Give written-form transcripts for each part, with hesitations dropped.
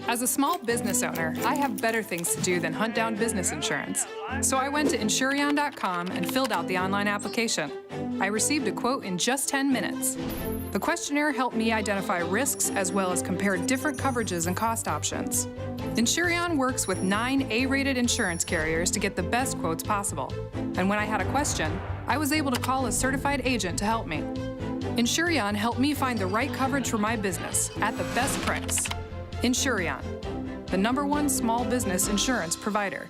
As a small business owner, I have better things to do than hunt down business insurance. So I went to Insurion.com and filled out the online application. I received a quote in just 10 minutes. The questionnaire helped me identify risks as well as compare different coverages and cost options. Insurion works with 9 A-rated insurance carriers to get the best quotes possible. And when I had a question, I was able to call a certified agent to help me. Insurion helped me find the right coverage for my business at the best price. Insurion, the #1 small business insurance provider.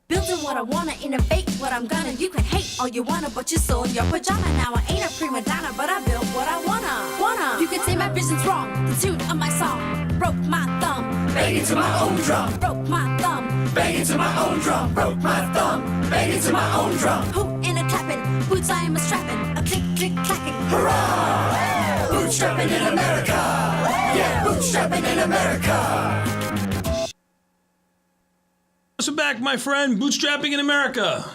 Building what I wanna, innovate what I'm gonna. You can hate all you wanna, but you're still in your pajama. Now I ain't a prima donna, but I built what I wanna. You can say my vision's wrong, the tune of my song. Broke my thumb, bang into my own drum. Broke my thumb, bang into my own drum. Broke my thumb, bang into my own drum. Who in a clapping, boots I am a strapping, a click click clacking. Hurrah! Bootstrapping in America. Yeah, bootstrapping in America. Welcome back, my friend. Bootstrapping in America.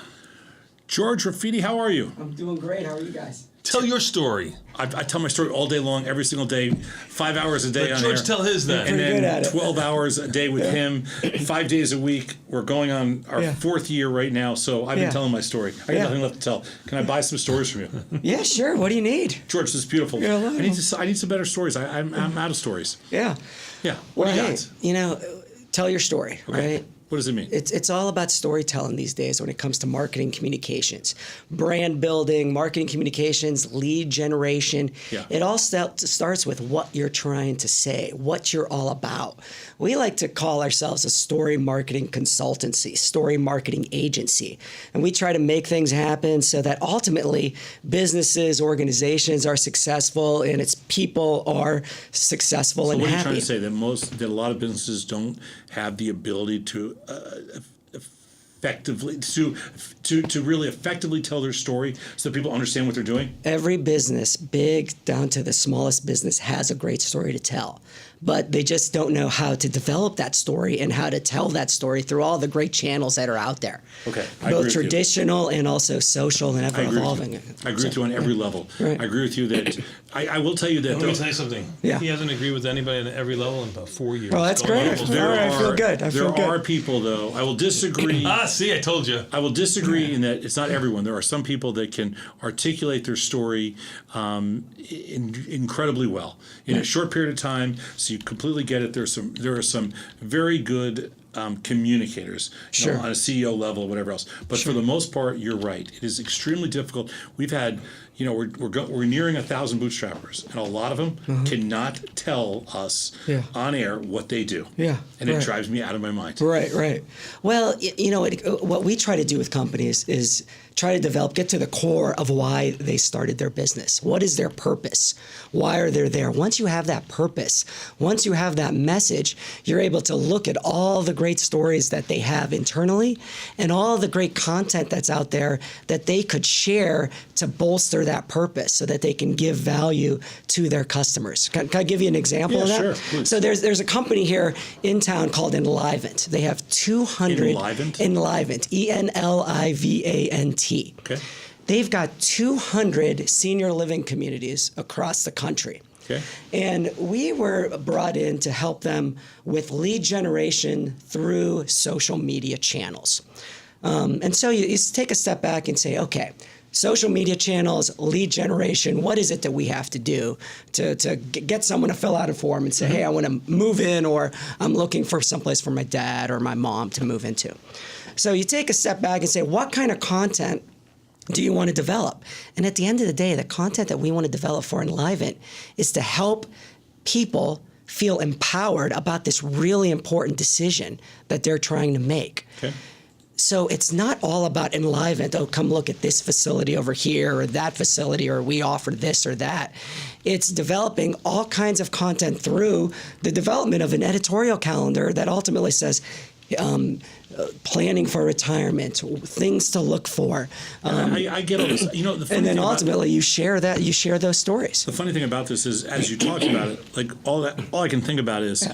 George Rafeedie, how are you? I'm doing great. How are you guys? Tell your story. I tell my story all day long, every single day, 5 hours a day Let on George air. tell his then. And Pretty good then at it. 12 hours a day with him, 5 days a week. We're going on our 4th year right now, so I've been telling my story. I got nothing left to tell. Can I buy some stories from you? Yeah, sure. What do you need? George, this is beautiful. Yeah, I need some better stories. I'm out of stories. Yeah. Yeah. What Well, do you hey, got? you know, tell your story, right? What does it mean? It's all about storytelling these days when it comes to marketing communications, brand building, marketing communications, lead generation. Yeah. It all starts with what you're trying to say, what you're all about. We like to call ourselves a story marketing consultancy, story marketing agency. And we try to make things happen so that ultimately businesses, organizations are successful and its people are successful and What are you happy. trying to say? That a lot of businesses don't have the ability to effectively to really effectively tell their story so that people understand what they're doing? Every business, big down to the smallest business, has a great story to tell. But they just don't know how to develop that story and how to tell that story through all the great channels that are out there. Okay, I agree both with you. traditional and also social and ever evolving. I agree with you on every level. Right. I agree with you that I will tell you that Let me tell you something. Yeah. He hasn't agreed with anybody at every level in about 4 years. Oh, that's Going great. on almost All right, I feel good. I feel there good. are people, though, I will disagree. See, I told you. I will disagree in that it's not everyone. There are some people that can articulate their story incredibly well in a short period of time, so you completely get it. There are some very good communicators, you know, on a CEO level or whatever else. But for the most part, you're right. It is extremely difficult. We've had, you know, we're nearing 1,000 bootstrappers, and a lot of them cannot tell us on air what they do. Yeah, and it drives me out of my mind. Right, right. Well, you know, what we try to do with companies is try to get to the core of why they started their business. What is their purpose? Why are they there? Once you have that purpose, once you have that message, you're able to look at all the great stories that they have internally and all the great content that's out there that they could share to bolster that purpose so that they can give value to their customers. Can I give you an example of that? Sure, please. So there's a company here in town called Enlivant. They have 200 Enlivant? Enlivant, ENLIVANT. Okay. They've got 200 senior living communities across the country. Okay. And we were brought in to help them with lead generation through social media channels. And so you take a step back and say, okay, social media channels, lead generation, what is it that we have to do to get someone to fill out a form and say, hey, I want to move in, or I'm looking for someplace for my dad or my mom to move into. So you take a step back and say, what kind of content do you want to develop? And at the end of the day, the content that we want to develop for Enlivant is to help people feel empowered about this really important decision that they're trying to make. Okay. So it's not all about Enlivant, oh, come look at this facility over here or that facility, or we offer this or that. It's developing all kinds of content through the development of an editorial calendar that ultimately says, planning for retirement, things to look for. I get all this. You know, the funny And then thing ultimately you share those stories. the funny thing about this is, as you talked about it, like all I can think about is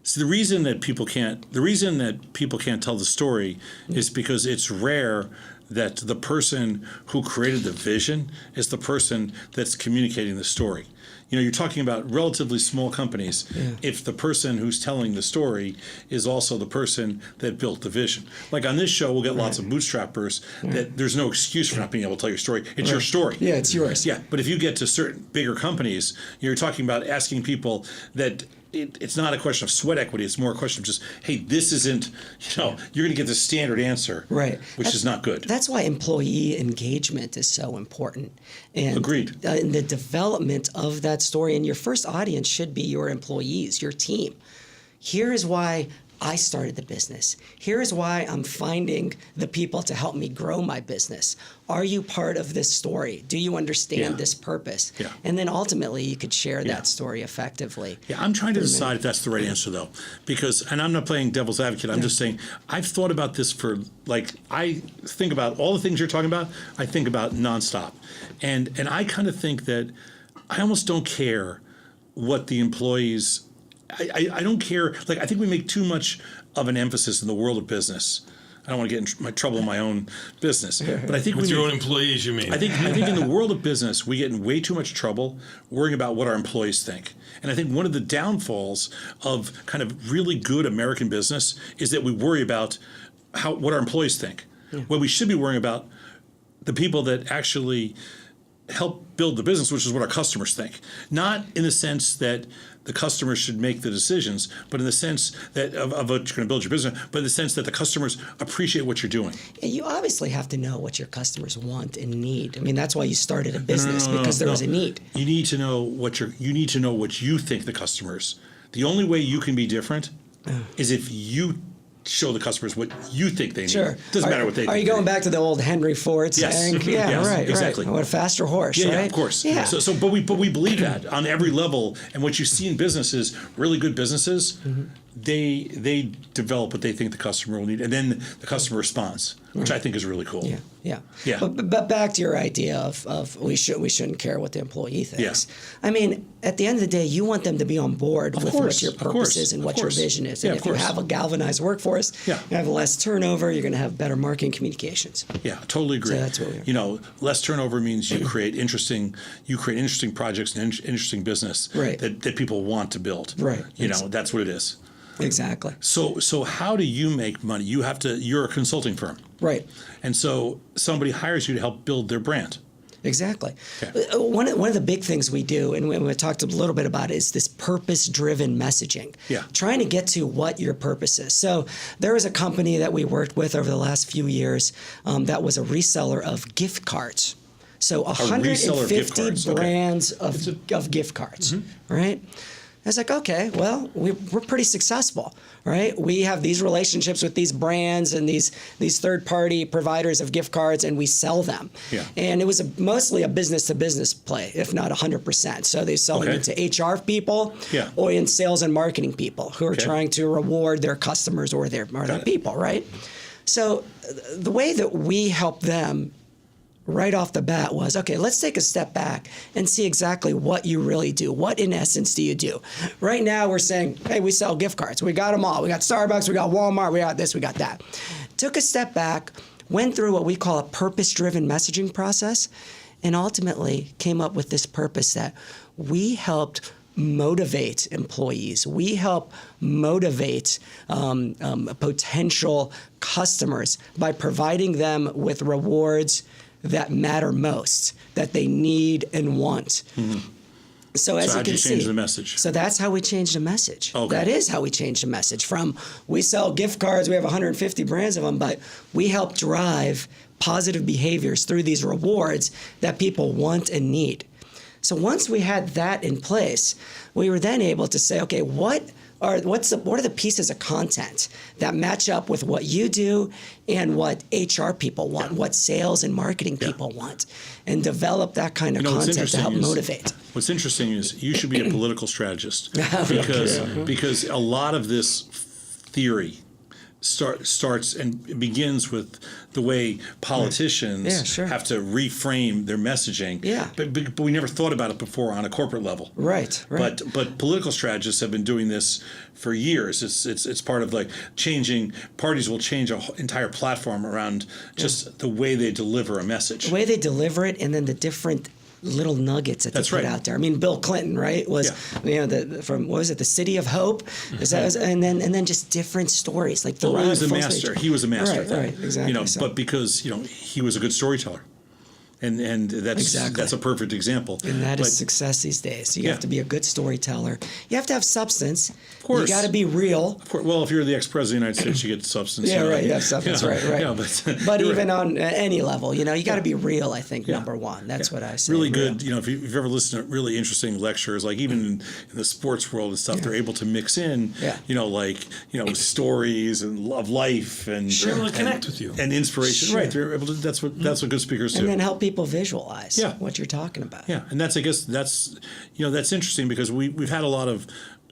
So the reason that people can't tell the story is because it's rare that the person who created the vision is the person that's communicating the story. You're talking about relatively small companies. Yeah. If the person who's telling the story is also the person that built the vision. Like on this show, we'll get lots of bootstrappers that there's no excuse for not being able to tell your story. It's your story. Yeah, it's yours. Yeah, but if you get to certain bigger companies, you're talking about asking people that it's not a question of sweat equity. It's more a question of just, hey, this isn't, you're going to get the standard answer, right? Which is not good. That's why employee engagement is so important. And Agreed. In the development of that story, and your first audience should be your employees, your team. Here is why I started the business. Here is why I'm finding the people to help me grow my business. Are you part of this story? Do you understand this purpose? Yeah. And then ultimately you could share that story effectively. Yeah, I'm trying to decide if that's the right answer though, because, and I'm not playing devil's advocate, I'm just saying, I've thought about this for, I think about all the things you're talking about, I think about nonstop. And I kind of think that I almost don't care what the employees, I don't care, I think we make too much of an emphasis in the world of business. I don't want to get in trouble in my own business, but I think with your own employees, you mean? I think in the world of business, we get in way too much trouble worrying about what our employees think. And I think one of the downfalls of kind of really good American business is that we worry about what our employees think. What we should be worrying about the people that actually help build the business, which is what our customers think. Not in the sense that the customers should make the decisions, but in the sense that of what you're going to build your business, but in the sense that the customers appreciate what you're doing. Yeah, you obviously have to know what your customers want and need. I mean, that's why you started a business, because there was a need. You need to know what you think the customers. The only way you can be different is if you show the customers what you think they need. Sure. Doesn't matter what they think. Are you going back to the old Henry Ford saying? Yeah, yes, right, exactly. Right. What a faster horse, right? Yeah, of course. Yeah. But we believe that on every level. And what you see in businesses, really good businesses, they develop what they think the customer will need, and then the customer responds, which I think is really cool. Yeah. Yeah. But back to your idea of we shouldn't care what the employee thinks. Yes. I mean, at the end of the day, you want them to be on board with what your purpose is and what your vision is. And if you have a galvanized workforce, you have less turnover, you're going to have better marketing communications. Yeah, totally agree. So that's what we are. Less turnover means you create interesting projects and interesting business that people want to build. Right. That's what it is. Exactly. So how do you make money? You're a consulting firm. Right. And so somebody hires you to help build their brand. Exactly. Okay. One of the big things we do, and we talked a little bit about, is this purpose-driven messaging. Yeah. Trying to get to what your purpose is. So there was a company that we worked with over the last few years that was a reseller of gift cards. So 150 brands of gift cards, right? I was like, okay, well, we're pretty successful, right? We have these relationships with these brands and these third-party providers of gift cards, and we sell them. Yeah. And it was mostly a business-to-business play, if not 100%. So they sell it to HR people or in sales and marketing people who are trying to reward their customers or their people, right? So the way that we help them right off the bat was, okay, let's take a step back and see exactly what you really do. What, in essence, do you do? Right now, we're saying, hey, we sell gift cards. We got them all. We got Starbucks, we got Walmart, we got this, we got that. Took a step back, went through what we call a purpose-driven messaging process, and ultimately came up with this purpose that we helped motivate employees. We help motivate potential customers by providing them with rewards that matter most, that they need and want. So as you can see, change the message? So that's how we changed the message. Okay. That is how we changed the message. From we sell gift cards, we have 150 brands of them, but we help drive positive behaviors through these rewards that people want and need. So once we had that in place, we were then able to say, okay, what are the pieces of content that match up with what you do and what HR people want, what sales and marketing people want, and develop that kind of content to help motivate. What's interesting is you should be a political strategist because a lot of this theory starts and begins with the way politicians Yeah, sure. have to reframe their messaging. Yeah. But we never thought about it before on a corporate level. Right. But political strategists have been doing this for years. It's part of like changing. Parties will change an entire platform around just the way they deliver a message. The way they deliver it, and then the different little nuggets that That's they put right. out there. I mean, Bill Clinton, right, was from what was it, the City of Hope, is that, and then just different stories like the Well, he was a full master. speech. He was a master Right, at that. right, exactly. So- But because he was a good storyteller, and that's a perfect example. And that is But- success these days. You Yeah. have to be a good storyteller. You have to have substance. Of course. You got to be real. Well, if you're the ex-president of the United States, you get substance. Yeah, right. You have substance, right. Yeah, But you're even right. on any level, you got to be real, I think, number one. That's what I say. Really real. good. If you've ever listened to really interesting lectures, like even in the sports world and stuff, they're able to mix in, stories and of life and They're able to connect with you. and inspiration. Sure. Right. They're able to. That's what good speakers do. And then help people visualize Yeah. what you're talking about. Yeah, and that's that's interesting because we've had a lot of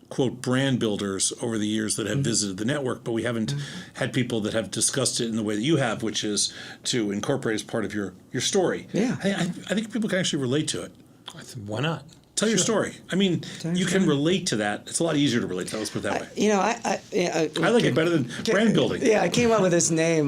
quote brand builders over the years that have visited the network, but we haven't had people that have discussed it in the way that you have, which is to incorporate as part of your story. Yeah. I think people can actually relate to it. Why not? Tell your story. I mean, your you can story. relate to that. It's a lot easier to relate to that. Let's put it that way. I I like it better than brand building. Yeah, I came up with this name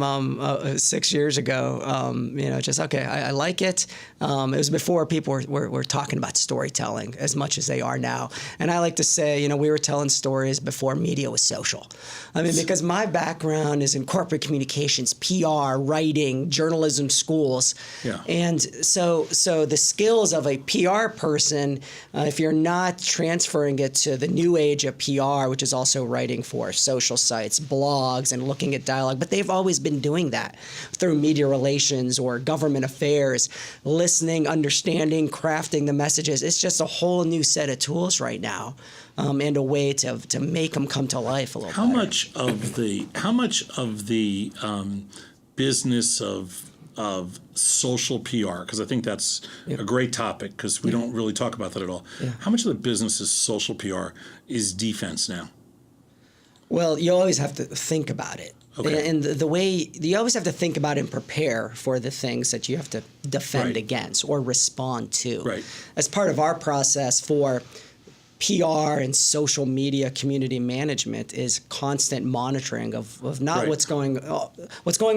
6 years ago. I like it. It was before people were talking about storytelling as much as they are now. And I like to say, we were telling stories before media was social. I mean, because my background is in corporate communications, PR, writing, journalism schools. Yeah. And so the skills of a PR person, if you're not transferring it to the new age of PR, which is also writing for social sites, blogs, and looking at dialogue, but they've always been doing that through media relations or government affairs, listening, understanding, crafting the messages. It's just a whole new set of tools right now, and a way to make them come to life a little How better. much of the business of social PR, because I think that's a great topic because we don't really talk about that at all. Yeah. How much of the business is social PR is defense now? Well, you always have to think about it. Okay. And the way you always have to think about and prepare for the things that you have to defend Right. against or respond to. Right. As part of our process for PR and social media community management is constant monitoring of not Right. what's going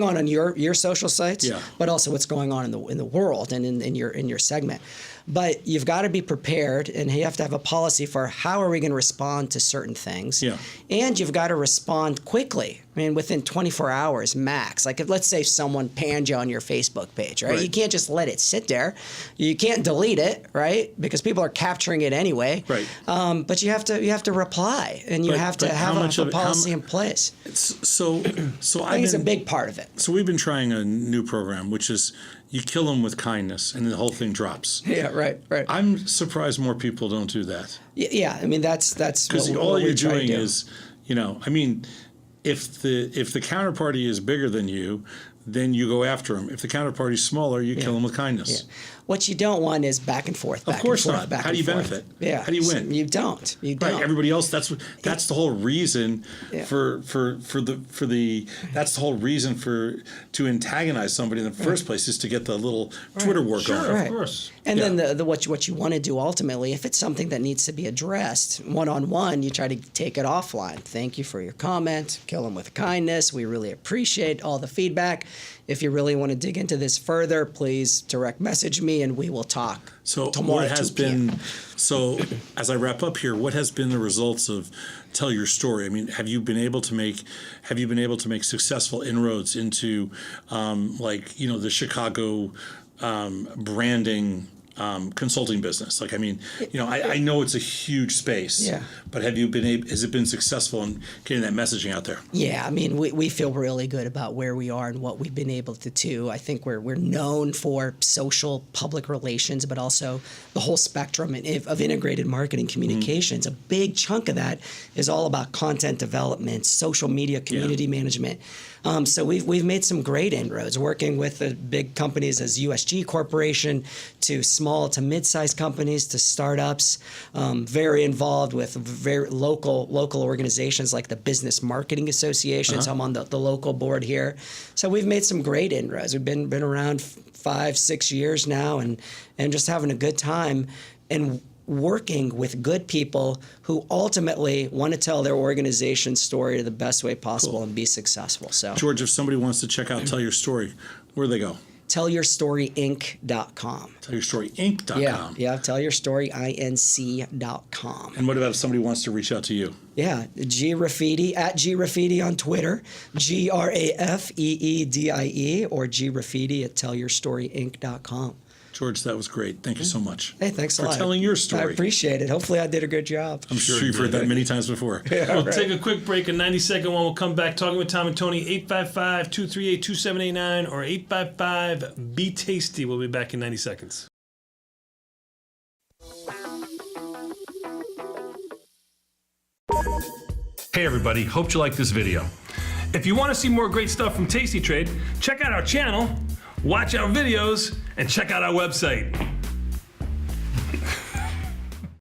on your social sites, Yeah. but also what's going on in the world and in your segment. But you've got to be prepared, and you have to have a policy for how are we going to respond to certain things. Yeah. And you've got to respond quickly. I mean, within 24 hours max. Like, if let's say someone panned you on your Facebook page, right? Right. You can't just let it sit there. You can't delete it, right? Because people are capturing it anyway. Right. But you have to reply, and you have to but how have much a of it- how policy mu- in place. So I think I've it's a been big part of it. so we've been trying a new program, which is you kill them with kindness, and the whole thing drops. Yeah, right. I'm surprised more people don't do that. Yeah, I mean that's Because what all we you're try to doing do. is, if the counterparty is bigger than you, then you go after them. If the counterparty is smaller, you kill them with kindness. What you don't want is back and forth. Of course and forth, not. Back How do you and forth. benefit? Yeah. How do you win? You don't. You don't. Right. Everybody else. That's the whole reason Yeah. that's the whole reason to antagonize somebody in the first place is to get the little Twitter war Sure, going. of Right. course. And Yeah. then what you want to do ultimately, if it's something that needs to be addressed one-on-one, you try to take it offline. Thank you for your comment. Kill them with kindness. We really appreciate all the feedback. If you really want to dig into this further, please direct message me and we will talk. So tomorrow what at has 2 p.m. been so as I wrap up here, what has been the results of tell your story? I mean, have you been able to make successful inroads into the Chicago branding consulting business? Like, I mean, I know it's a huge space. Yeah. But has it been successful in getting that messaging out there? Yeah, I mean, we feel really good about where we are and what we've been able to do. I think we're known for social public relations, but also the whole spectrum of integrated marketing communications. A big chunk of that is all about content development, social media community management. So we've made some great inroads working with the big companies as USG Corporation to small to mid-sized companies to startups. Very involved with very local organizations like the Business Marketing Associations. I'm on the local board here. So we've made some great inroads. We've been around 5-6 years now and just having a good time and working with good people who ultimately want to tell their organization's story the best way possible and be successful. So, George, if somebody wants to check out Tell Your Story, where do they go? TellYourStoryInc.com. TellYourStoryInc.com. Yeah, TellYourStoryInc.com. And what about if somebody wants to reach out to you? Yeah, Rafeedie, at Rafeedie on Twitter, Grafeedie, or Rafeedie at TellYourStoryInc.com. George, that was great. Thank you so much. Hey, thanks a lot. For telling your story. I appreciate it. Hopefully I did a good job. I'm sure you've heard that many times before. We'll take a quick break, a 90-second one. We'll come back talking with Tom and Tony, 855-238-2789 or 855-BE-TASTY. We'll be back in 90 seconds. Hey everybody, hope you like this video. If you want to see more great stuff from Tastytrade, check out our channel, watch our videos, and check out our website.